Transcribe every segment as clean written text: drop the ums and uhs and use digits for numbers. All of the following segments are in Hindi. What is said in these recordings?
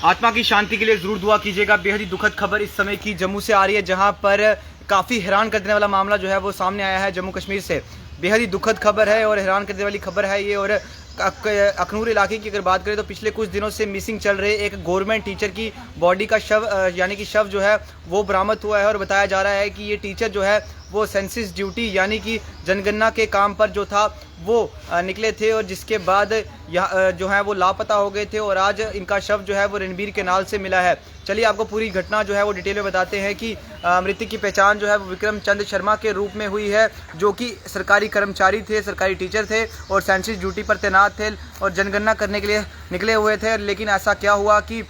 आत्मा की शांति के लिए जरूर दुआ कीजिएगा। बेहद ही दुखद खबर इस समय की जम्मू से आ रही है, जहां पर काफ़ी हैरान कर देने वाला मामला जो है वो सामने आया है जम्मू कश्मीर से। बेहद ही दुखद खबर है और हैरान कर देने वाली खबर है ये। और अखनूर इलाके की अगर बात करें तो पिछले कुछ दिनों से मिसिंग चल रहे एक गवर्नमेंट टीचर की बॉडी का शव यानी कि शव जो है वो बरामद हुआ है। और बताया जा रहा है कि ये टीचर जो है वो सेंसस ड्यूटी यानी कि जनगणना के काम पर जो था वो निकले थे, और जिसके बाद यहाँ जो है वो लापता हो गए थे। और आज इनका शव जो है वो रणबीर केनाल से मिला है। चलिए आपको पूरी घटना जो है वो डिटेल में बताते हैं कि मृतक की पहचान जो है वो विक्रम चंद शर्मा के रूप में हुई है, जो कि सरकारी कर्मचारी थे, सरकारी टीचर थे और सेंसस ड्यूटी पर तैनात थे और जनगणना करने के लिए निकले हुए थे। लेकिन ऐसा क्या हुआ कि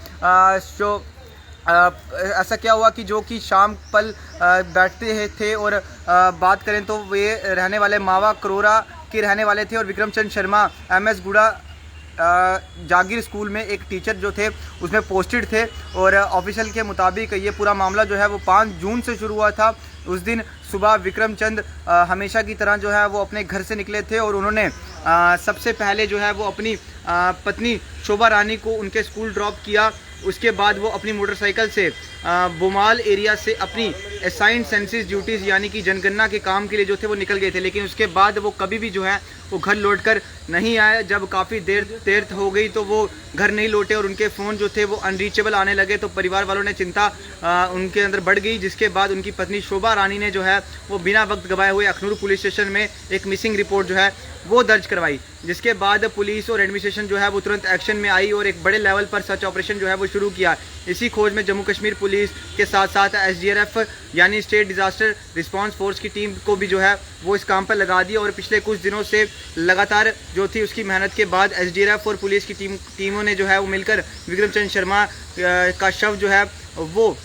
जो कि शाम पल बैठते थे। और बात करें तो वे रहने वाले मावा करोरा के रहने वाले थे और विक्रम चंद शर्मा MS गुड़ा जागीर स्कूल में एक टीचर जो थे उसमें पोस्टेड थे। और ऑफिशियल के मुताबिक ये पूरा मामला जो है वो 5 जून से शुरू हुआ था। उस दिन सुबह विक्रम चंद हमेशा की तरह जो है वो अपने घर से निकले थे और उन्होंने सबसे पहले जो है वो अपनी पत्नी शोभा रानी को उनके स्कूल ड्रॉप किया। उसके बाद वो अपनी मोटरसाइकिल से बोमाल एरिया से अपनी असाइंड सेंसस ड्यूटीज़ यानी कि जनगणना के काम के लिए जो थे वो निकल गए थे। लेकिन उसके बाद वो कभी भी जो है वो घर लौटकर नहीं आए। जब काफ़ी देर हो गई तो वो घर नहीं लौटे और उनके फ़ोन जो थे वो अनरीचेबल आने लगे। तो परिवार वालों ने चिंता उनके अंदर बढ़ गई, जिसके बाद उनकी पत्नी शोभा रानी ने जो है वो बिना वक्त गवाए हुए अखनूर पुलिस स्टेशन में एक मिसिंग रिपोर्ट जो है वो दर्ज करवाई। जिसके बाद पुलिस और एडमिनिस्ट्रेशन जो है वो तुरंत एक्शन में आई और एक बड़े लेवल पर सर्च ऑपरेशन जो है वो शुरू किया। इसी खोज में जम्मू कश्मीर पुलिस के साथ साथ SDRF यानी स्टेट डिज़ास्टर रिस्पांस फोर्स की टीम को भी जो है वो इस काम पर लगा दिया। और पिछले कुछ दिनों से लगातार जो थी उसकी मेहनत के बाद SDRF और पुलिस की टीमों ने जो है वो मिलकर विक्रम चंद शर्मा का शव जो है वो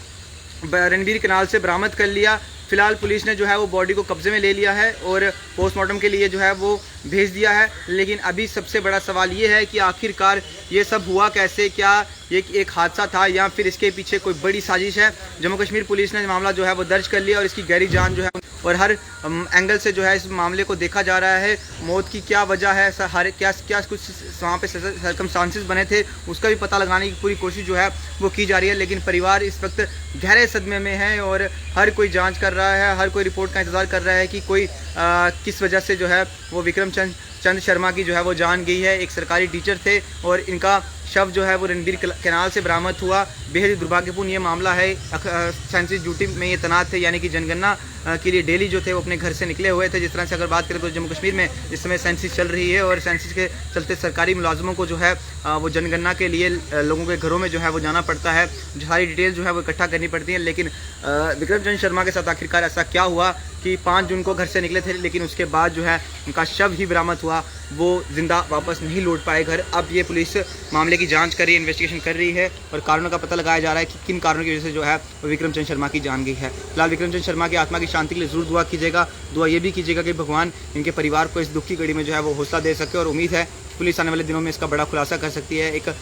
रणबीर केनाल से बरामद कर लिया। फिलहाल पुलिस ने जो है वो बॉडी को कब्जे में ले लिया है और पोस्टमार्टम के लिए जो है वो भेज दिया है। लेकिन अभी सबसे बड़ा सवाल ये है कि आखिरकार ये सब हुआ कैसे, क्या ये एक हादसा था या फिर इसके पीछे कोई बड़ी साजिश है। जम्मू कश्मीर पुलिस ने मामला जो है वो दर्ज कर लिया और इसकी गहरी जांच जो है और हर एंगल से जो है इस मामले को देखा जा रहा है। मौत की क्या वजह है, क्या कुछ वहाँ पे सर्कमस्टांसेस बने थे, उसका भी पता लगाने की पूरी कोशिश जो है वो की जा रही है। लेकिन परिवार इस वक्त गहरे सदमे में है और हर कोई जांच कर रहा है, हर कोई रिपोर्ट का इंतज़ार कर रहा है कि कोई किस वजह से जो है वो विक्रम चंद शर्मा की जो है वो जान गई है। एक सरकारी टीचर थे और इनका शव जो है वो रणबीर केनाल से बरामद हुआ। बेहद ही दुर्भाग्यपूर्ण ये मामला है। सेंसस ड्यूटी में ये तैनात थे यानी कि जनगणना के लिए डेली जो थे वो अपने घर से निकले हुए थे। जिस तरह से अगर बात करें तो जम्मू कश्मीर में इस समय सेंसस चल रही है और सेंसस के चलते सरकारी मुलाजमों को जो है वो जनगणना के लिए लोगों के घरों में जो है वो जाना पड़ता है, सारी डिटेल जो है वो इकट्ठा करनी पड़ती है। लेकिन विक्रम चंद शर्मा के साथ आखिरकार ऐसा क्या हुआ कि 5 जून को घर से निकले थे लेकिन उसके बाद जो है उनका शव ही बरामद हुआ, वो जिंदा वापस नहीं लौट पाए घर। अब ये पुलिस मामले की जांच कर रही है, इन्वेस्टिगेशन कर रही है और कारणों का पता लगाया जा रहा है कि किन कारणों की वजह से जो है वो विक्रम चंद शर्मा की जान गई है। फिलहाल विक्रम चंद शर्मा की आत्मा की शांति के लिए जरूर दुआ कीजिएगा। दुआ ये भी कीजिएगा कि भगवान इनके परिवार को इस दुख की घड़ी में जो है वो हौसला दे सके। और उम्मीद है पुलिस आने वाले दिनों में इसका बड़ा खुलासा कर सकती है। एक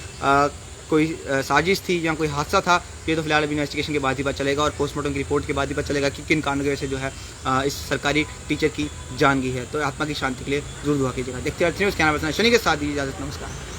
कोई साजिश थी या कोई हादसा था, ये तो फिलहाल अभी इन्वेस्टिगेशन के बाद ही पता चलेगा और पोस्टमार्टम की रिपोर्ट के बाद ही पता चलेगा कि किन कारणों की वजह से जो है इस सरकारी टीचर की जान गई है। तो आत्मा की शांति के लिए जरूर दुआ कीजिएगा। देखते रहते हैं उसके नाम शनि के साथ ही इजाज़त। नमस्कार।